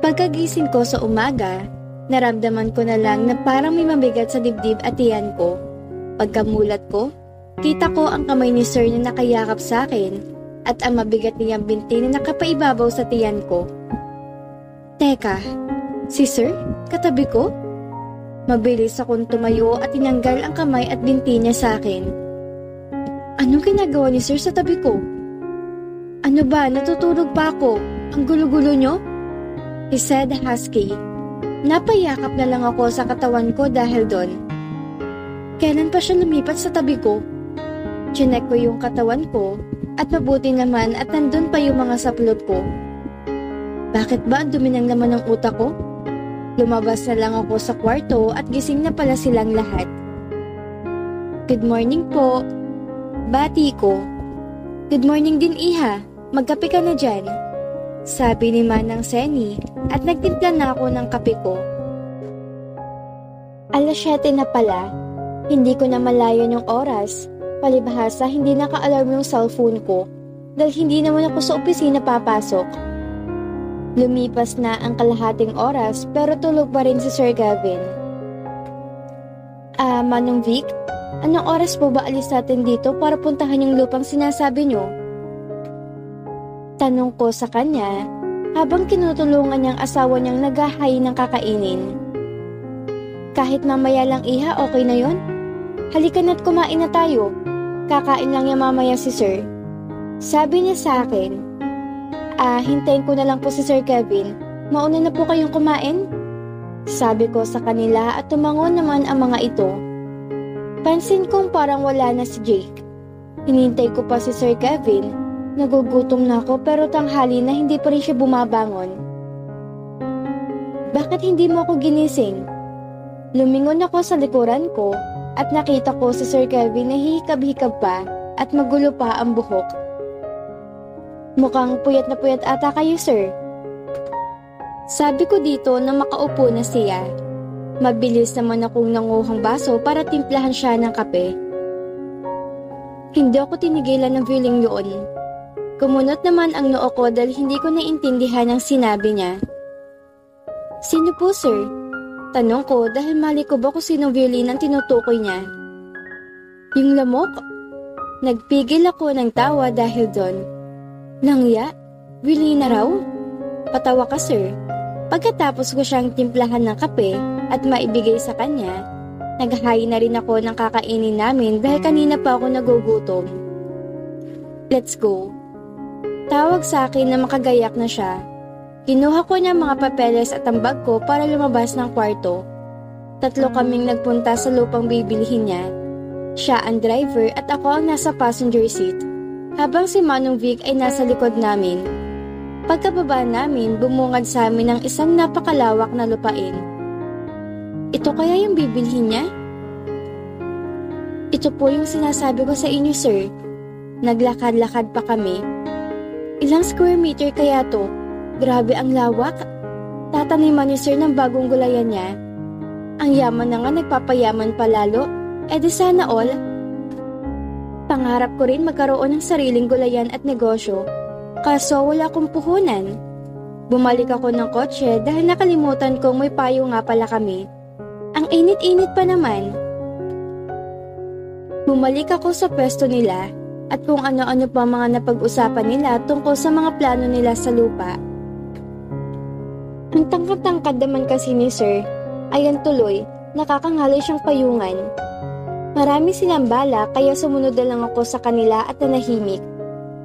Pagkagising ko sa umaga, naramdaman ko na lang na parang may mabigat sa dibdib at tiyan ko. Pagkamulat ko, kita ko ang kamay ni Sir na nakayakap sa akin at ang mabigat niyang binti na nakapaibabaw sa tiyan ko. Teka, si Sir? Katabi ko? Mabilis akong tumayo at tinanggal ang kamay at binti niya sa akin. Anong ginagawa ni Sir sa tabi ko? Ano ba, natutulog pa ako? Ang gulo-gulo niyo? He said husky. Napayakap na lang ako sa katawan ko dahil doon. Kailan pa siya lumipat sa tabi ko? Chinek ko yung katawan ko at mabuti naman at nandun pa yung mga saplot ko. Bakit ba ang dumi ng laman ng utak ko? Lumabas na lang ako sa kwarto at gising na pala silang lahat. Good morning po. Bati ko. Good morning din, Iha. Magkape ka na dyan. Sabi ni Manang Seni at nagtimpla na ako ng kape ko. 7:00 na pala. Hindi ko na malayan yung oras. Palibhasa hindi naka-alarm yung cellphone ko dahil hindi naman ako sa opisina papasok. Lumipas na ang kalahating oras pero tulog pa rin si Sir Gavin. Manong Vic, anong oras po ba alis natin dito para puntahan yung lupang sinasabi nyo? Tanong ko sa kanya habang kinutulungan niyang asawa niyang naghahayi ng kakainin. Kahit mamaya lang, Iha, okay na yon? Halika na't kumain na tayo. Kakain lang niya mamaya si Sir. Sabi niya sa akin. Hintayin ko na lang po si Sir Kevin. Mauna na po kayong kumain? Sabi ko sa kanila at tumango naman ang mga ito. Pansin kong parang wala na si Jake. Hinintay ko pa si Sir Kevin. Nagugutom na ako pero tanghali na hindi pa rin siya bumabangon. Bakit hindi mo ako ginising? Lumingon ako sa likuran ko at nakita ko si Sir Kevin na hihikab-hikab pa at magulo pa ang buhok. Mukhang puyat na puyat ata kayo, Sir. Sabi ko dito na makaupo na siya. Mabilis naman akong nanguhang baso para timplahan siya ng kape. Hindi ako tinigilan ng feeling yun. Kumunot naman ang noo ko dahil hindi ko naintindihan ang sinabi niya. Sino po, Sir? Tanong ko dahil mali ko ba kung sinong violin ang tinutukoy niya. Yung lamok? Nagpigil ako ng tawa dahil doon. Langya? Violin na raw? Patawa ka, Sir. Pagkatapos ko siyang timplahan ng kape at maibigay sa kanya, naghahayi na rin ako ng kakainin namin dahil kanina pa ako nagugutom. Let's go. Tawag sa akin na makagayak na siya. Kinuha ko niya mga papeles at ang bag ko para lumabas ng kwarto. 3 kaming nagpunta sa lupang bibilihin niya. Siya ang driver at ako ang nasa passenger seat, habang si Manong Vic ay nasa likod namin. Pagkababa namin, bumungad sa amin ang isang napakalawak na lupain. Ito kaya yung bibilhin niya? Ito po yung sinasabi ko sa inyo, Sir. Naglakad-lakad pa kami. Ilang square meter kaya to? Grabe ang lawak. Tataniman ni Sir ng bagong gulayan niya. Ang yaman na nga nagpapayaman palalo. E di sana all. Pangarap ko rin magkaroon ng sariling gulayan at negosyo. Kaso wala akong puhunan. Bumalik ako ng kotse dahil nakalimutan kong may payo nga pala kami. Ang init-init pa naman. Bumalik ako sa pwesto nila at kung ano-ano pa mga napag-usapan nila tungkol sa mga plano nila sa lupa. Ang tangkad-tangkad naman kasi ni Sir, ayan tuloy, nakakangalay siyang payungan. Marami silang bala kaya sumunod na lang ako sa kanila at nanahimik.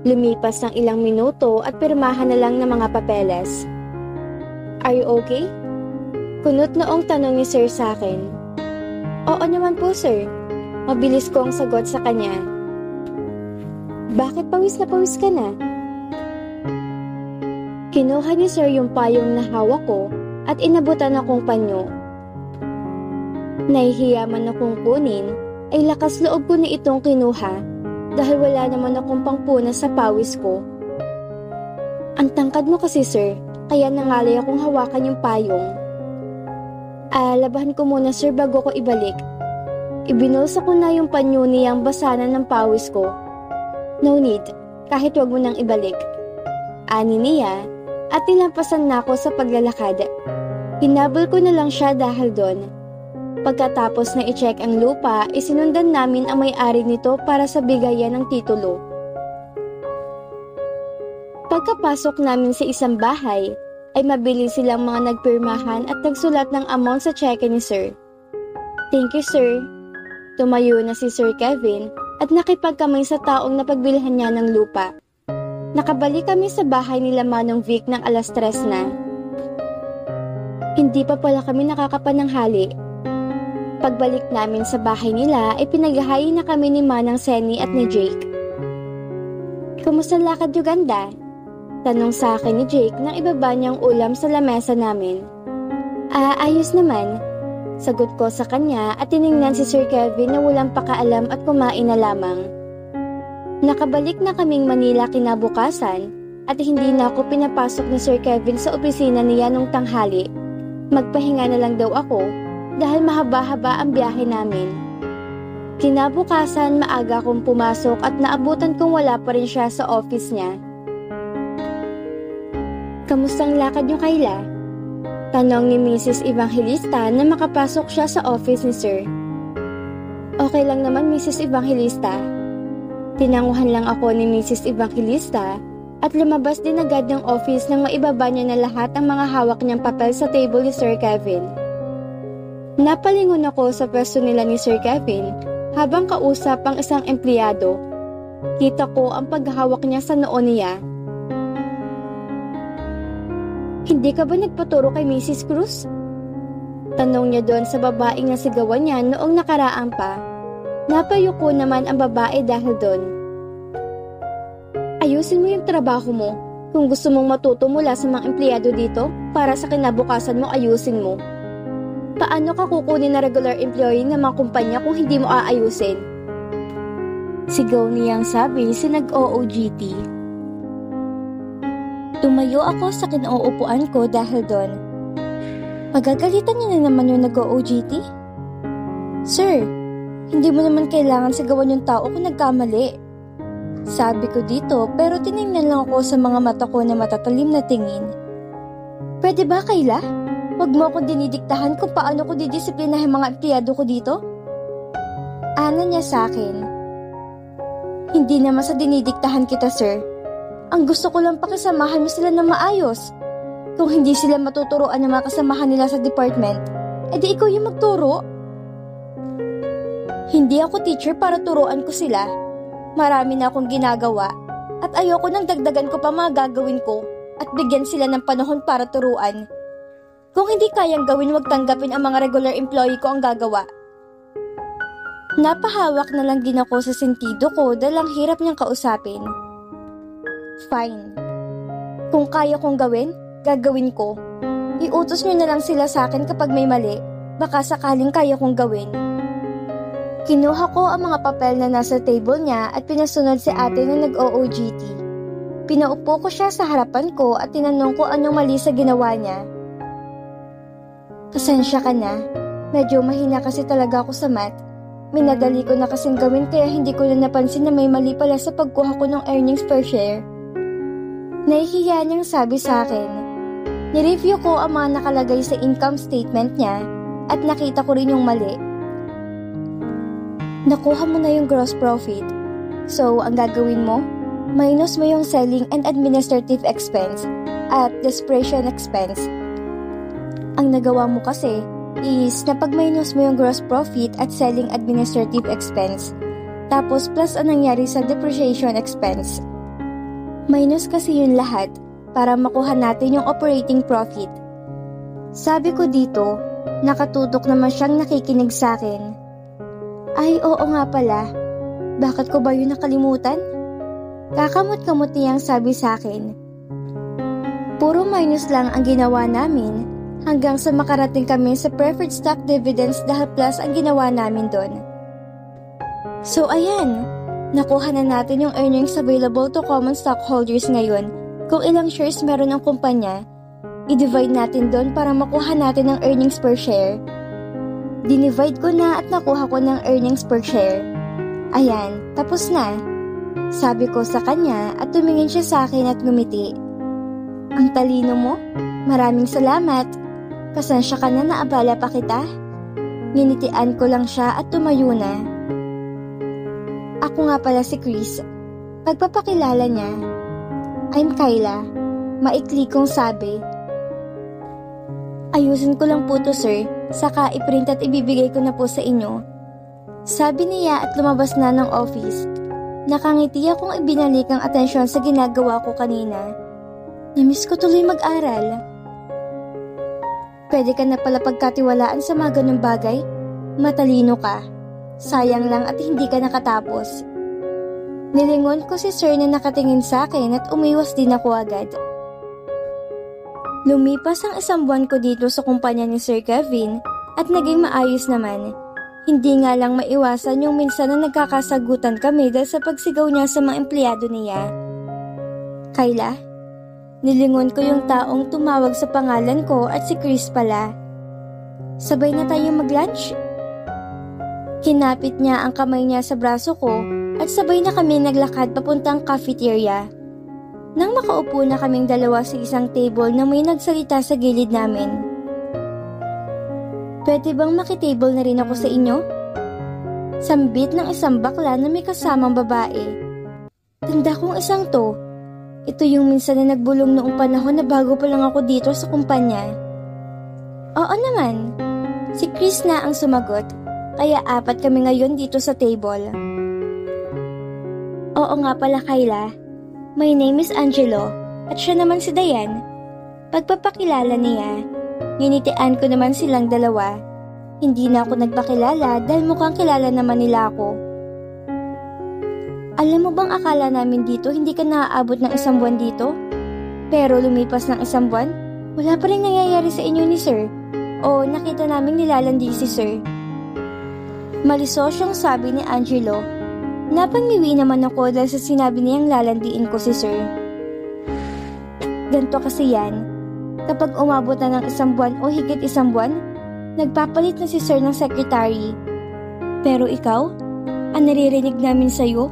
Lumipas ng ilang minuto at pirmahan na lang ng mga papeles. Are you okay? Kunot noong tanong ni Sir sa akin. Oo naman po, Sir. Mabilis ko ang sagot sa kanya. Bakit pawis na pawis ka na? Kinuha ni Sir yung payong na hawak ko at inabutan akong panyo. Nahihiya man akong kunin, ay lakas loob ko na itong kinuha dahil wala naman akong pangpuna sa pawis ko. Ang tangkad mo kasi, Sir, kaya nangalay akong hawakan yung payong. Labahan ko muna, Sir, bago ko ibalik. Ibinulsa ko na yung panyo niyang basanan ng pawis ko. No need, kahit wag mo nang ibalik. Ani niya, at nilampasan na ako sa paglalakad. Hinabol ko na lang siya dahil doon. Pagkatapos na i-check ang lupa, isinundan namin ang may-ari nito para sa bigayan ng titulo. Pagkapasok namin sa isang bahay, ay mabilis silang mga nagpirmahan at nagsulat ng amount sa cheque ni Sir. Thank you, Sir. Tumayo na si Sir Kevin at nakipagkamay sa taong napagbilhan niya ng lupa. Nakabalik kami sa bahay nila Manong Vic ng 3:00 na. Hindi pa pala kami nakakapananghali. Pagbalik namin sa bahay nila ay pinaghahain na kami ni Manang Senny at ni Jake. Kumusta lakad Uganda? Tanong sa akin ni Jake nang ibaba niyang ulam sa lamesa namin. Ayos naman. Sagot ko sa kanya at tiningnan si Sir Kevin na walang pakaalam at kumain na lamang. Nakabalik na kaming Manila kinabukasan at hindi na ako pinapasok ni Sir Kevin sa opisina niya nung tanghali. Magpahinga na lang daw ako dahil mahaba-haba ang biyahe namin. Kinabukasan maaga akong pumasok at naabutan kong wala pa rin siya sa office niya. Kamustang lakad niyo Kayla? Tanong ni Mrs. Evangelista na makapasok siya sa office ni Sir. Okay lang naman Mrs. Evangelista. Tinanguhan lang ako ni Mrs. Evangelista at lumabas din agad ng office nang maibaba niya na lahat ang mga hawak niyang papel sa table ni Sir Kevin. Napalingon ako sa pwesto nila ni Sir Kevin habang kausap ang isang empleyado. Kita ko ang paghahawak niya sa noo niya. Hindi ka ba nagpaturo kay Mrs. Cruz? Tanong niya doon sa babaeng nasigawan niya noong nakaraan pa. Napayuko naman ang babae dahil doon. Ayusin mo yung trabaho mo. Kung gusto mong matuto mula sa mga empleyado dito, para sa kinabukasan mo ayusin mo. Paano ka kukunin na regular employee ng mga kumpanya kung hindi mo aayusin? Sigaw niyang sabi sa nag-OOGT. Tumayo ako sa kinuupuan ko dahil doon. Pagagalitan niyo na naman yung nag-OOGT? Sir, hindi mo naman kailangan sigawan yung tao kung nagkamali. Sabi ko dito pero tiningnan lang ako sa mga mata ko na matatalim na tingin. Pwede ba Kayla? Huwag mo akong dinidiktahan kung paano ko didisiplinahin mga empleyado ko dito? Ana niya sa akin. Hindi naman sa dinidiktahan kita sir. Ang gusto ko lang pakisamahan mo sila ng maayos. Kung hindi sila matuturoan ng mga kasamahan nila sa department, edi ikaw yung magturo. Hindi ako teacher para turuan ko sila. Marami na akong ginagawa at ayoko nang dagdagan ko pa mga gagawin ko at bigyan sila ng panahon para turuan. Kung hindi kayang gawin, huwag tanggapin ang mga regular employee ko ang gagawa. Napahawak na lang din ako sa sentido ko dahil ang hirap niyang kausapin. Fine. Kung kaya kong gawin, gagawin ko. Iutos niyo na lang sila sa akin kapag may mali. Baka sakaling kaya kong gawin. Kinuha ko ang mga papel na nasa table niya at pinasunod si ate na nag-OOGT. Pinaupo ko siya sa harapan ko at tinanong ko anong mali sa ginawa niya. Pasensya ka na. Medyo mahina kasi talaga ako sa math. Minadali ko na kasing gawin kaya hindi ko na napansin na may mali pala sa pagkuha ko ng earnings per share. Nahihiya niyang sabi sa akin. Nireview ko ang mga nakalagay sa income statement niya at nakita ko rin yung mali. Nakuha mo na yung gross profit. So, ang gagawin mo? Minus mo yung selling and administrative expense at depreciation expense. Ang nagawa mo kasi is napag-minus mo yung gross profit at selling administrative expense. Tapos plus ang nangyari sa depreciation expense. Minus kasi yun lahat para makuha natin yung operating profit. Sabi ko dito, nakatutok naman siyang nakikinig sa akin. Ay, oo nga pala. Bakit ko ba yun nakalimutan? Kakamot-kamot niyang sabi sa akin. Puro minus lang ang ginawa namin hanggang sa makarating kami sa preferred stock dividends dahil plus ang ginawa namin doon. So ayan, nakuha na natin yung earnings available to common stockholders ngayon. Kung ilang shares meron ang kumpanya, i-divide natin doon para makuha natin ang earnings per share. Dinivide ko na at nakuha ko ng earnings per share. Ayan, tapos na. Sabi ko sa kanya at tumingin siya sa akin at ngumiti. Ang talino mo. Maraming salamat. Pasensya ka na naabala pa kita. Nginitian ko lang siya at tumayo na. Ako nga pala si Chris. Pagpapakilala niya. I'm Kyla. Maikli kong sabi. Ayusin ko lang po to, sir. Saka iprint at ibibigay ko na po sa inyo. Sabi niya at lumabas na ng office. Nakangiti akong ibinalik ang atensyon sa ginagawa ko kanina. Namiss ko tuloy mag-aral. Pwede ka na pala pagkatiwalaan sa mga ganung bagay? Matalino ka. Sayang lang at hindi ka nakatapos. Nilingon ko si sir na nakatingin sa akin at umiwas din ako agad. Lumipas ang 1 buwan ko dito sa kumpanya ni Sir Kevin at naging maayos naman. Hindi nga lang maiwasan yung minsan na nagkakasagutan kami dahil sa pagsigaw niya sa mga empleyado niya. Kyla? Nilingon ko yung taong tumawag sa pangalan ko at si Chris pala. Sabay na tayong mag-lunch? Kinapit niya ang kamay niya sa braso ko at sabay na kami naglakad papuntang cafeteria. Nang makaupo na kaming dalawa sa isang table na may nagsalita sa gilid namin. Pwede bang makitable na rin ako sa inyo? Sambit ng isang bakla na may kasamang babae. Tanda kong isang to. Ito yung minsan na nagbulong noong panahon na bago pa lang ako dito sa kumpanya. Oo naman. Si Chris na ang sumagot, kaya 4 kami ngayon dito sa table. Oo nga pala, Kyla. My name is Angelo, at siya naman si Diane. Pagpapakilala niya, nginitian ko naman silang dalawa. Hindi na ako nagpakilala dahil mukhang kilala naman nila ako. Alam mo bang akala namin dito hindi ka naaabot ng 1 buwan dito? Pero lumipas ng 1 buwan, wala pa rin nangyayari sa inyo ni Sir. O nakita naming nilalandi si Sir. Malisosyong sabi ni Angelo. Napangiwi naman ako dahil sa sinabi niyang lalandiin ko si Sir. Ganto kasi yan. Kapag umabot na ng 1 buwan o higit 1 buwan, nagpapalit na si Sir ng secretary. Pero ikaw, ang naririnig namin sa'yo,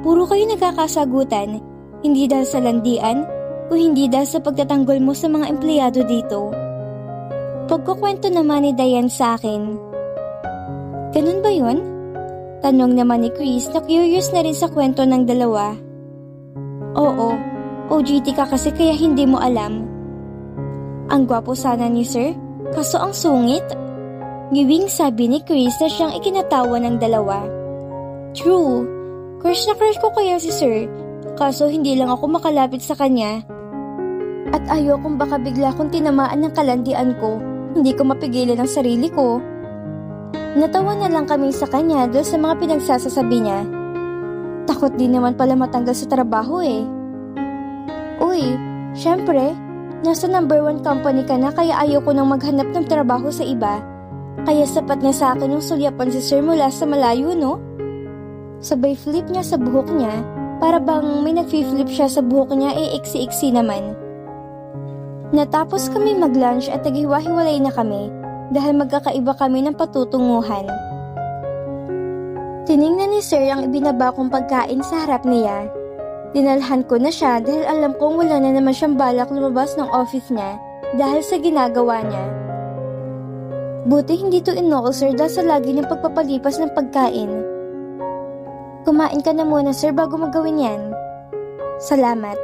puro kayo nagkakasagutan, hindi dahil sa landian, o hindi dahil sa pagtatanggol mo sa mga empleyado dito. Pagkukwento naman ni Diane sa akin. Ganun ba yun? Tanong naman ni Chris na curious na rin sa kwento ng dalawa. Oo, OJT ka kasi kaya hindi mo alam. Ang gwapo sana ni Sir, kaso ang sungit. Ngiwing sabi ni Chris na siyang ikinatawa ng dalawa. True, crush na crush ko kaya si Sir, kaso hindi lang ako makalapit sa kanya. At ayokong baka bigla kong tinamaan ng kalandian ko, hindi ko mapigilan ang sarili ko. Natawa na lang kami sa kanya dahil sa mga pinagsasasabi niya. Takot din naman pala matanggal sa trabaho eh. Uy, syempre, nasa number 1 company ka na kaya ayaw ko nang maghanap ng trabaho sa iba. Kaya sapat na sa akin yung sulyapan si Sir mula sa malayo, no? Sabay flip niya sa buhok niya, para bang may nag-flip siya sa buhok niya iksi-iksi naman. Natapos kami mag-lunch at naghiwa-hiwalay na kami. Dahil magkakaiba kami ng patutunguhan. Tiningnan ni Sir ang ibinaba kong pagkain sa harap niya. Dinalhan ko na siya dahil alam kong wala na naman siyang balak lumabas ng office niya dahil sa ginagawa niya. Buti hindi to inol, Sir, dahil sa lagi ng pagpapalipas ng pagkain. Kumain ka na muna, Sir, bago magawin yan. Salamat.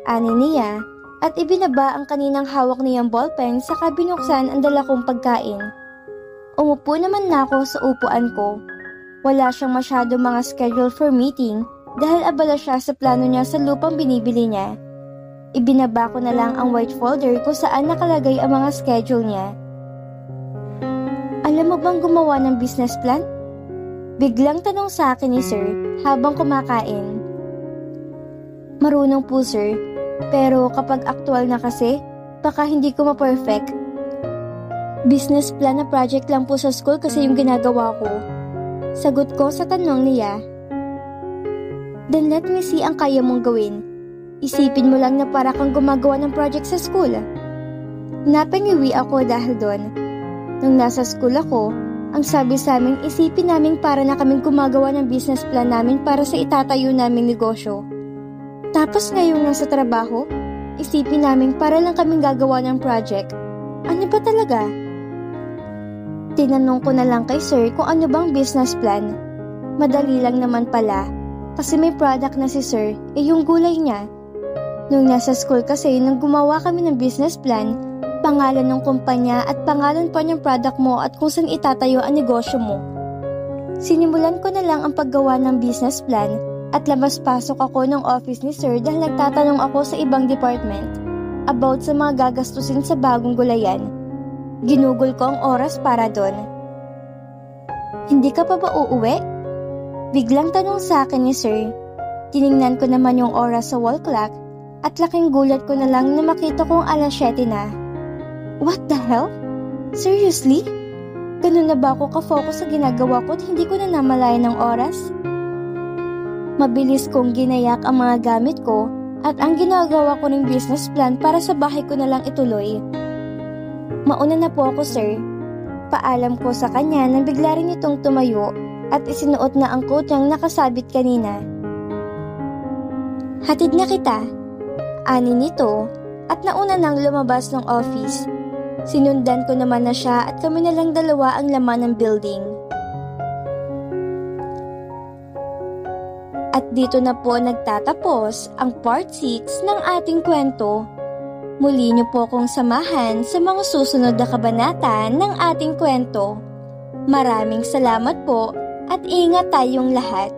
Ani niya. At ibinaba ang kaninang hawak niyang ballpen saka binuksan ang dala kong pagkain. Umupo naman na ako sa upuan ko. Wala siyang masyado mga schedule for meeting dahil abala siya sa plano niya sa lupang binibili niya. Ibinaba ko na lang ang white folder kung saan nakalagay ang mga schedule niya. Alam mo bang gumawa ng business plan? Biglang tanong sa akin ni Sir habang kumakain. Marunong po, Sir. Pero kapag aktual na kasi, baka hindi ko ma-perfect. Business plan na project lang po sa school kasi yung ginagawa ko. Sagot ko sa tanong niya. Then let me see ang kaya mong gawin. Isipin mo lang na para kang gumagawa ng project sa school. Napangiwi ako dahil doon. Nung nasa school ako, ang sabi sa amin isipin namin para na kaming gumagawa ng business plan namin para sa itatayo naming negosyo. Tapos ngayong nasa trabaho, isipin namin para lang kaming gagawa ng project. Ano ba talaga? Tinanong ko na lang kay sir kung ano bang business plan. Madali lang naman pala, kasi may product na si sir, yung gulay niya. Nung nasa school kasi, nung gumawa kami ng business plan, pangalan ng kumpanya at pangalan pa ng product mo at kung saan itatayo ang negosyo mo. Sinimulan ko na lang ang paggawa ng business plan at labas-pasok ako ng office ni sir dahil nagtatanong ako sa ibang department about sa mga gagastusin sa bagong gulayan. Ginugol ko ang oras para doon. Hindi ka pa ba uuwi? Biglang tanong sa akin ni sir. Tiningnan ko naman yung oras sa wall clock at laking gulat ko na lang na makita kong alas 7 na. What the hell? Seriously? Ganun na ba ako ka-focus sa ginagawa ko at hindi ko na namalayan ng oras? Mabilis kong ginayak ang mga gamit ko at ang ginagawa ko ng business plan para sa bahay ko na lang ituloy. Mauna na po ako, sir. Paalam ko sa kanya nang bigla rin itong tumayo at isinuot na ang coat niyang nakasabit kanina. Hatid na kita. Ani nito at nauna nang lumabas ng office. Sinundan ko naman na siya at kami na lang dalawa ang laman ng building. At dito na po nagtatapos ang part 6 ng ating kwento. Muli niyo po kong samahan sa mga susunod na kabanata ng ating kwento. Maraming salamat po at ingat tayong lahat.